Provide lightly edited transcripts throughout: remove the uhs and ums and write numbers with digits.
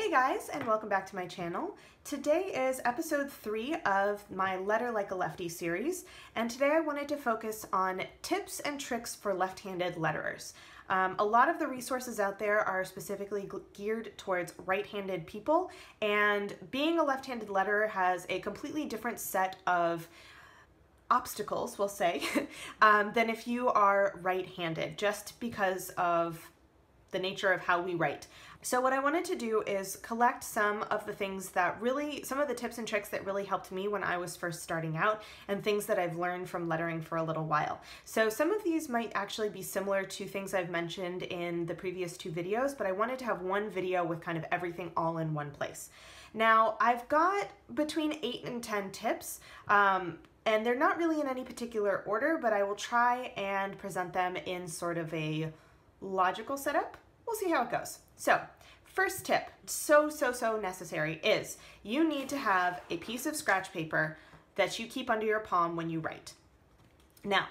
Hey guys, and welcome back to my channel. Today is episode 3 of my Letter Like a Lefty series, and today I wanted to focus on tips and tricks for left-handed letterers. A lot of the resources out there are specifically geared towards right-handed people, and being a left-handed letterer has a completely different set of obstacles, we'll say, than if you are right-handed, just because of the nature of how we write. So what I wanted to do is collect some of the things that really, some of the tips and tricks that really helped me when I was first starting out, and things that I've learned from lettering for a little while. So some of these might actually be similar to things I've mentioned in the previous 2 videos, but I wanted to have one video with kind of everything all in one place. Now I've got between 8 and 10 tips, and they're not really in any particular order, but I will try and present them in sort of a logical setup. We'll see how it goes. So first tip, so necessary, is you need to have a piece of scratch paper that you keep under your palm when you write. Now,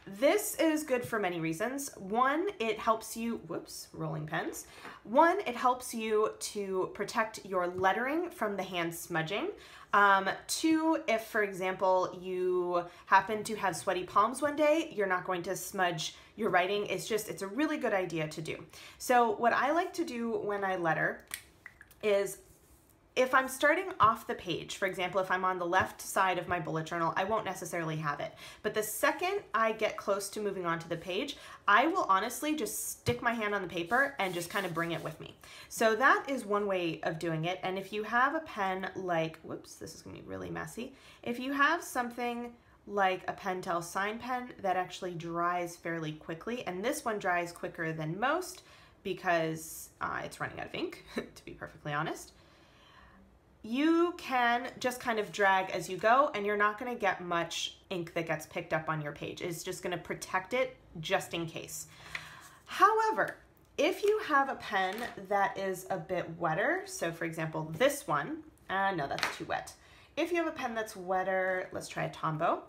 this is good for many reasons. One, it helps you, whoops, rolling pens. One, it helps you to protect your lettering from the hand smudging. 2, if, for example, you happen to have sweaty palms one day, you're not going to smudge your writing. It's a really good idea to do. So what I like to do when I letter is, if I'm starting off the page, for example, if I'm on the left side of my bullet journal, I won't necessarily have it. But the second I get close to moving on to the page, I will honestly just stick my hand on the paper and just kind of bring it with me. So that is one way of doing it. And if you have a pen like, whoops, this is gonna be really messy. If you have something like a Pentel sign pen that actually dries fairly quickly, and this one dries quicker than most because it's running out of ink, to be perfectly honest, you can just kind of drag as you go, and you're not going to get much ink that gets picked up on your page. It's just going to protect it just in case. However, if you have a pen that is a bit wetter, so for example this one, no, that's too wet. If you have a pen that's wetter, let's try a Tombow.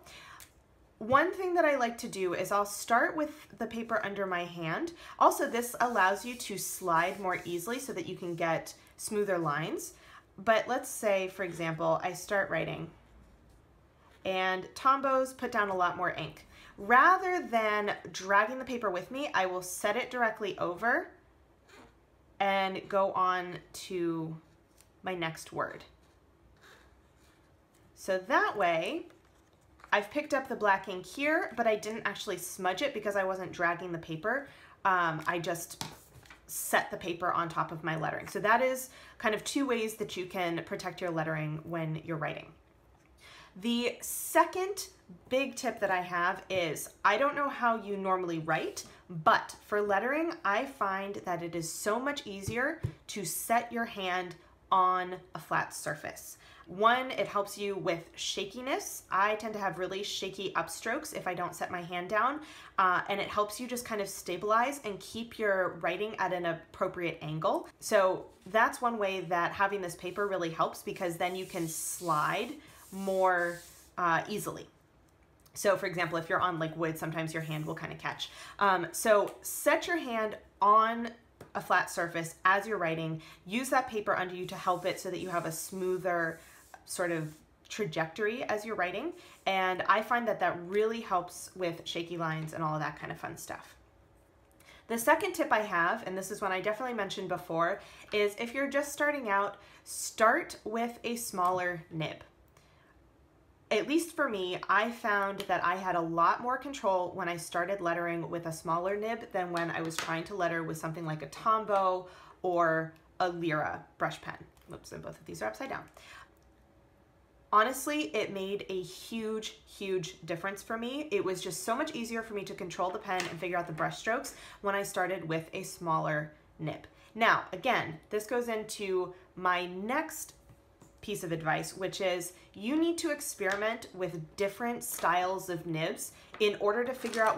One thing that I like to do is I'll start with the paper under my hand. Also, this allows you to slide more easily so that you can get smoother lines. But let's say, for example, I start writing and Tombows put down a lot more ink. Rather than dragging the paper with me, I will set it directly over and go on to my next word. So that way, I've picked up the black ink here, but I didn't actually smudge it because I wasn't dragging the paper. I just set the paper on top of my lettering. So that is kind of 2 ways that you can protect your lettering when you're writing. The second big tip that I have is, I don't know how you normally write, but for lettering, I find that it is so much easier to set your hand on a flat surface. One, it helps you with shakiness. I tend to have really shaky upstrokes if I don't set my hand down, and it helps you just kind of stabilize and keep your writing at an appropriate angle. So that's one way that having this paper really helps, because then you can slide more easily. So for example, if you're on like wood, sometimes your hand will kind of catch. So set your hand on a flat surface as you're writing. Use that paper under you to help it so that you have a smoother sort of trajectory as you're writing, and I find that that really helps with shaky lines and all of that kind of fun stuff. The second tip I have, and this is one I definitely mentioned before, is if you're just starting out, start with a smaller nib. At least for me, I found that I had a lot more control when I started lettering with a smaller nib than when I was trying to letter with something like a Tombow or a Lyra brush pen. Oops, and both of these are upside down. Honestly, it made a huge difference for me. It was just so much easier for me to control the pen and figure out the brush strokes when I started with a smaller nib. Now, again, this goes into my next piece of advice, which is you need to experiment with different styles of nibs in order to figure out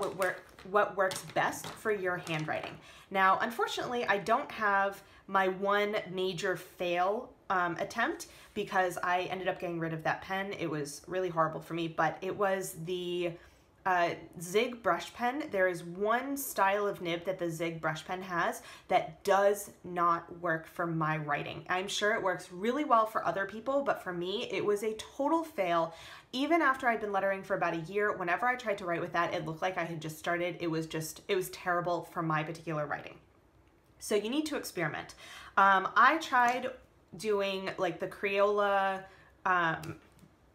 what works best for your handwriting. Now, unfortunately, I don't have my one major fail attempt because I ended up getting rid of that pen. It was really horrible for me, but it was the Zig brush pen, there is one style of nib that the Zig brush pen has that does not work for my writing. I'm sure it works really well for other people, but for me, it was a total fail. Even after I'd been lettering for about a year, whenever I tried to write with that, it looked like I had just started. It was terrible for my particular writing. So you need to experiment. I tried doing like the Crayola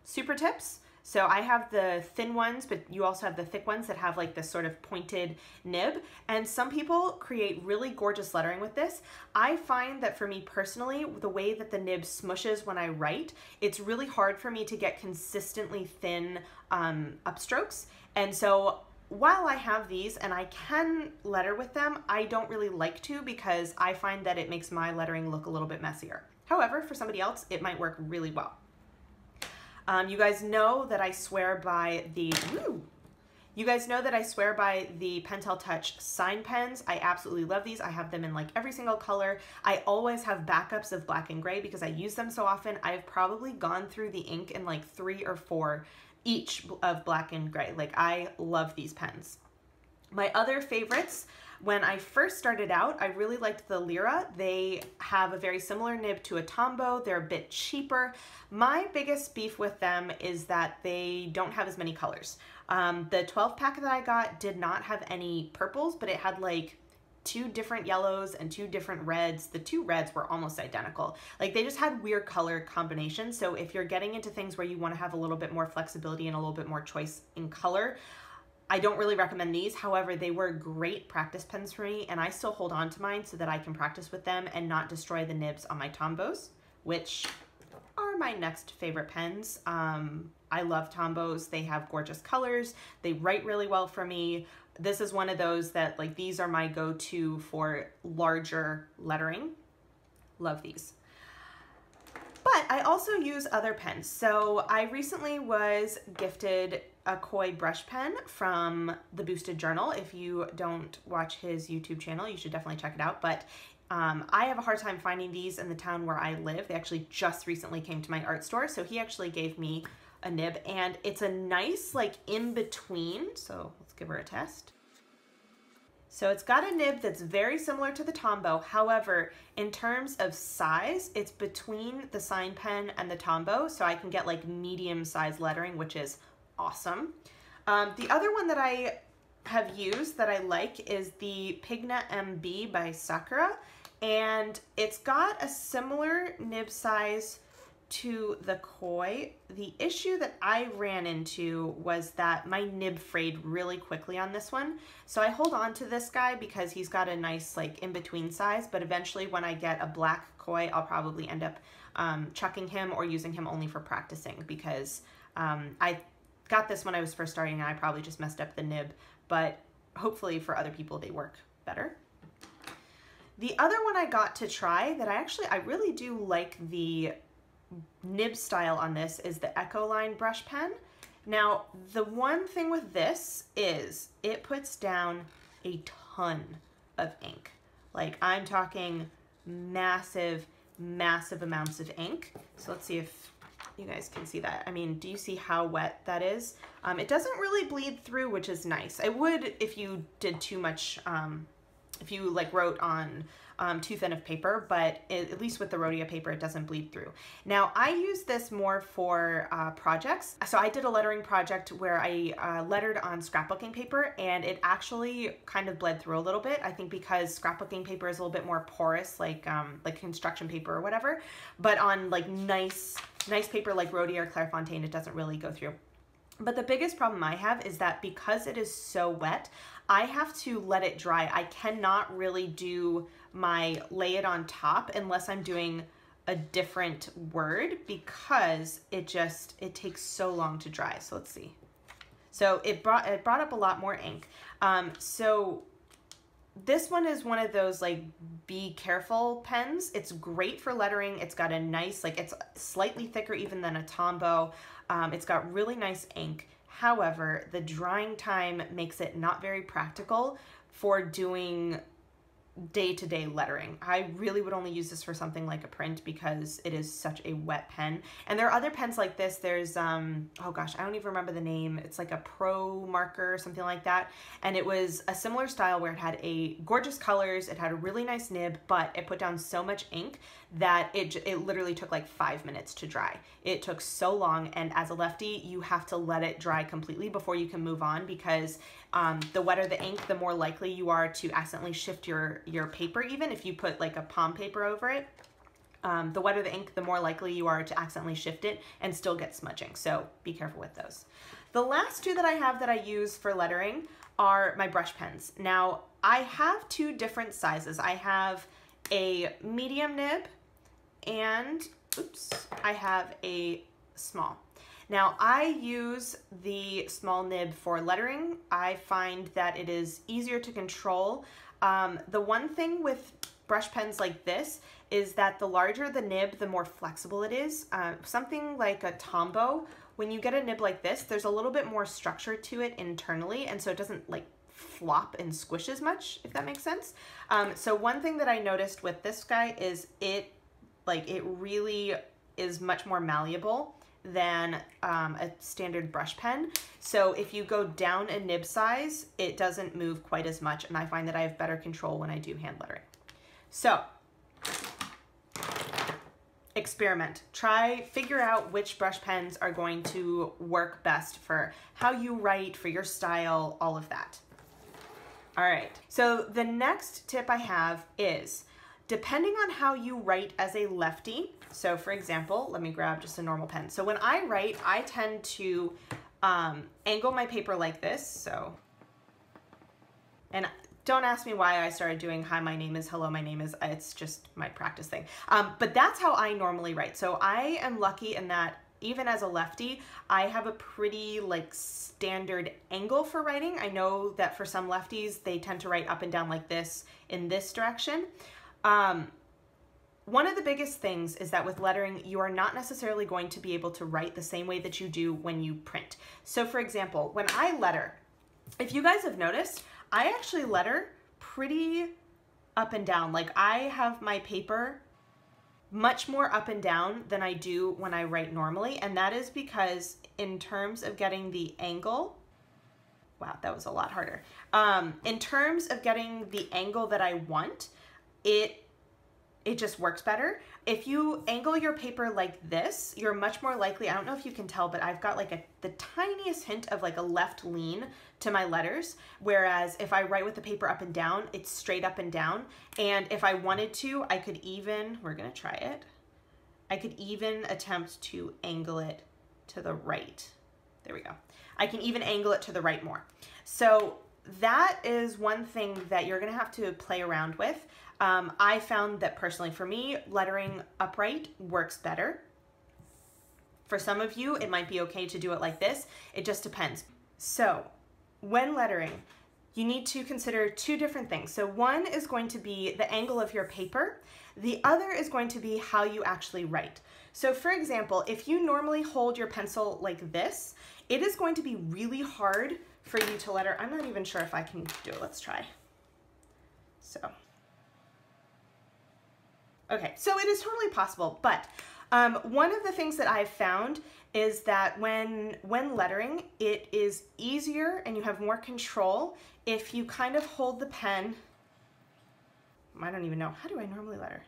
super tips. So I have the thin ones, but you also have the thick ones that have like this sort of pointed nib. And some people create really gorgeous lettering with this. I find that for me personally, the way that the nib smushes when I write, it's really hard for me to get consistently thin upstrokes. And so while I have these and I can letter with them, I don't really like to because I find that it makes my lettering look a little bit messier. However, for somebody else, it might work really well. You guys know that I swear by the Pentel Touch sign pens. I absolutely love these. I have them in like every single color. I always have backups of black and gray because I use them so often. I've probably gone through the ink in like 3 or 4 each of black and gray. Like, I love these pens. My other favorites, when I first started out, I really liked the Lyra. They have a very similar nib to a Tombow. They're a bit cheaper. My biggest beef with them is that they don't have as many colors. The 12 pack that I got did not have any purples, but it had like 2 different yellows and 2 different reds. The 2 reds were almost identical. Like, they just had weird color combinations. So if you're getting into things where you want to have a little bit more flexibility and a little bit more choice in color, I don't really recommend these. However, they were great practice pens for me, and I still hold on to mine so that I can practice with them and not destroy the nibs on my Tombows, which are my next favorite pens. I love Tombows. They have gorgeous colors. They write really well for me. This is one of those that, like, these are my go-to for larger lettering. Love these. But I also use other pens. So I recently was gifted a Koi brush pen from the Boosted Journal. If you don't watch his YouTube channel, you should definitely check it out. But I have a hard time finding these in the town where I live. They actually just recently came to my art store. So he actually gave me a nib, and it's a nice like in between. So let's give her a test. So it's got a nib that's very similar to the Tombow. However, in terms of size, it's between the sign pen and the Tombow. So I can get like medium size lettering, which is awesome. The other one that I have used that I like is the Pigna MB by Sakura. And it's got a similar nib size to the Koi. The issue that I ran into was that my nib frayed really quickly on this one. So I hold on to this guy because he's got a nice like in-between size, but eventually when I get a black Koi, I'll probably end up chucking him or using him only for practicing because I got this when I was first starting and I probably just messed up the nib, but hopefully for other people they work better. The other one I got to try that I really do like the nib style on this is the Ecoline brush pen. Now, the one thing with this is it puts down a ton of ink. Like, I'm talking massive, massive amounts of ink. So let's see if you guys can see that. I mean, do you see how wet that is? It doesn't really bleed through, which is nice. It would if you did too much, if you like wrote on too thin of paper, but at least with the Rhodia paper, it doesn't bleed through. Now, I use this more for projects. So I did a lettering project where I lettered on scrapbooking paper, and it actually kind of bled through a little bit. I think because scrapbooking paper is a little bit more porous, like construction paper or whatever. But on like nice paper like Rhodia or Clairefontaine, it doesn't really go through. But the biggest problem I have is that because it is so wet, I have to let it dry. I cannot really do my lay it on top unless I'm doing a different word because it takes so long to dry. So let's see. So it brought up a lot more ink. So this one is one of those like be careful pens. It's great for lettering. It's got a nice, like it's slightly thicker even than a Tombow. It's got really nice ink. However, the drying time makes it not very practical for doing day-to-day lettering. I really would only use this for something like a print because it is such a wet pen. And there are other pens like this. There's, oh gosh, I don't even remember the name. It's like a Pro marker or something like that. And it was a similar style where it had a gorgeous colors, it had a really nice nib, but it put down so much ink that it literally took like 5 minutes to dry. It took so long, and as a lefty, you have to let it dry completely before you can move on, because the wetter the ink, the more likely you are to accidentally shift your paper. Even if you put like a palm paper over it, the wetter the ink, the more likely you are to accidentally shift it and still get smudging. So be careful with those. The last two that I have that I use for lettering are my brush pens. Now, I have two different sizes. I have a medium nib and, oops, I have a small. Now, I use the small nib for lettering. I find that it is easier to control. The one thing with brush pens like this is that the larger the nib, the more flexible it is. Something like a Tombow, when you get a nib like this, there's a little bit more structure to it internally, and so it doesn't like flop and squish as much, if that makes sense. So one thing that I noticed with this guy is it really is much more malleable than a standard brush pen. So if you go down a nib size, it doesn't move quite as much, and I find that I have better control when I do hand lettering. So experiment. Try, figure out which brush pens are going to work best for how you write, for your style, all of that. All right, so the next tip I have is, depending on how you write as a lefty, so for example, let me grab just a normal pen. So when I write, I tend to angle my paper like this, so, and don't ask me why I started doing hi, my name is, hello, my name is, it's just my practice thing. But that's how I normally write. So I am lucky in that even as a lefty, I have a pretty like standard angle for writing. I know that for some lefties, they tend to write up and down like this in this direction. One of the biggest things is that with lettering, you are not necessarily going to be able to write the same way that you do when you print. So for example, when I letter, if you guys have noticed, I actually letter pretty up and down. Like I have my paper much more up and down than I do when I write normally. And that is because in terms of getting the angle, wow, that was a lot harder. In terms of getting the angle that I want, it just works better. If you angle your paper like this, you're much more likely, I don't know if you can tell, but I've got like the tiniest hint of like a left lean to my letters. Whereas if I write with the paper up and down, it's straight up and down. And if I wanted to, I could even, we're gonna try it. I could even attempt to angle it to the right. There we go. I can even angle it to the right more. So that is one thing that you're gonna have to play around with. I found that personally for me, lettering upright works better. For some of you, it might be okay to do it like this. It just depends. So when lettering, you need to consider two different things. So one is going to be the angle of your paper. The other is going to be how you actually write. So for example, if you normally hold your pencil like this, it is going to be really hard for you to letter. I'm not even sure if I can do it. Let's try. So. Okay, so it is totally possible, but one of the things that I've found is that when lettering, it is easier and you have more control if you kind of hold the pen. I don't even know, how do I normally letter?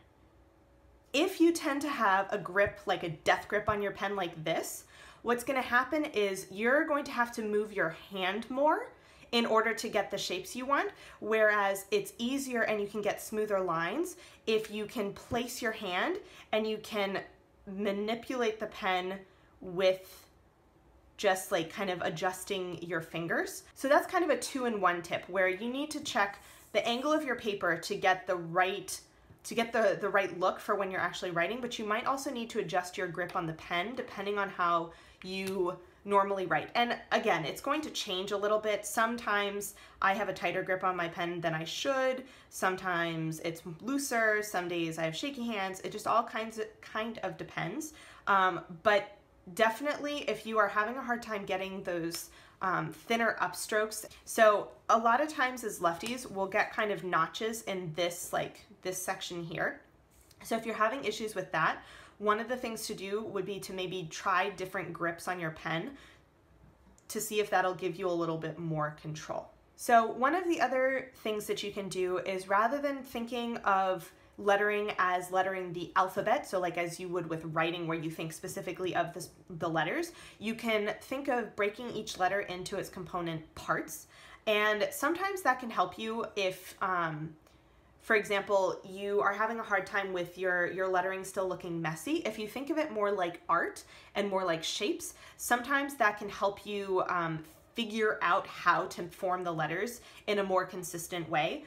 If you tend to have a grip, like a death grip on your pen like this, what's gonna happen is you're going to have to move your hand more in order to get the shapes you want, whereas it's easier and you can get smoother lines if you can place your hand and you can manipulate the pen with just like kind of adjusting your fingers. So that's kind of a 2-in-1 tip where you need to check the angle of your paper to get the right look for when you're actually writing, but you might also need to adjust your grip on the pen depending on how you normally write. And again, it's going to change a little bit. Sometimes I have a tighter grip on my pen than I should. Sometimes it's looser. Some days I have shaky hands. It just all kind of depends. But definitely if you are having a hard time getting those thinner upstrokes. So a lot of times as lefties, we'll get kind of notches in this, like this section here. So if you're having issues with that, one of the things to do would be to maybe try different grips on your pen to see if that'll give you a little bit more control. So one of the other things that you can do is, rather than thinking of lettering as lettering the alphabet, so like as you would with writing where you think specifically of the letters, you can think of breaking each letter into its component parts. And sometimes that can help you if, for example, you are having a hard time with your lettering still looking messy. If you think of it more like art and more like shapes, sometimes that can help you figure out how to form the letters in a more consistent way.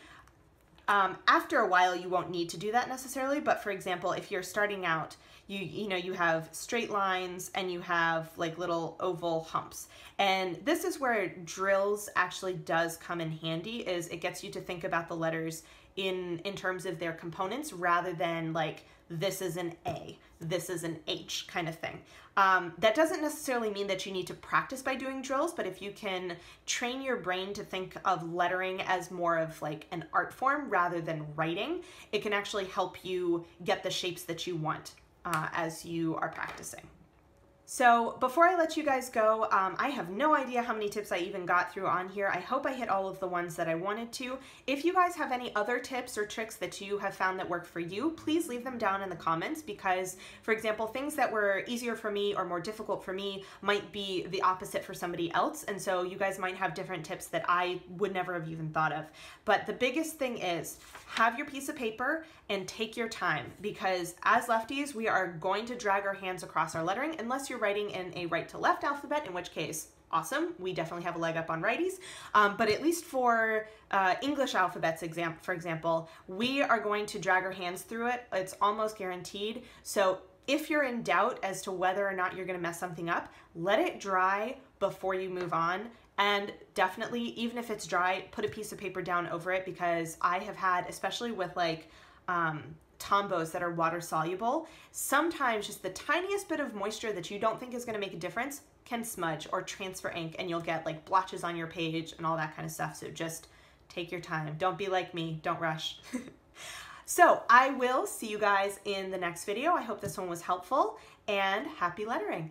After a while, you won't need to do that necessarily, but for example, if you're starting out, you have straight lines and you have like little oval humps. And this is where drills actually does come in handy, is it gets you to think about the letters in terms of their components rather than like, this is an A, this is an H kind of thing. That doesn't necessarily mean that you need to practice by doing drills, but if you can train your brain to think of lettering as more of like an art form rather than writing, it can actually help you get the shapes that you want as you are practicing. So before I let you guys go, I have no idea how many tips I even got through on here. I hope I hit all of the ones that I wanted to. If you guys have any other tips or tricks that you have found that work for you, please leave them down in the comments, because, for example, things that were easier for me or more difficult for me might be the opposite for somebody else. And so you guys might have different tips that I would never have even thought of. But the biggest thing is, have your piece of paper and take your time, because as lefties, we are going to drag our hands across our lettering unless you're writing in a right to left alphabet, in which case, awesome, we definitely have a leg up on righties. But at least for English alphabets, for example, we are going to drag our hands through it. It's almost guaranteed. So if you're in doubt as to whether or not you're going to mess something up, let it dry before you move on. And definitely, even if it's dry, put a piece of paper down over it, because I have had, especially with like Tombows that are water soluble, sometimes just the tiniest bit of moisture that you don't think is going to make a difference can smudge or transfer ink, and you'll get like blotches on your page and all that kind of stuff. So just take your time. Don't be like me. Don't rush. So I will see you guys in the next video. I hope this one was helpful, and happy lettering.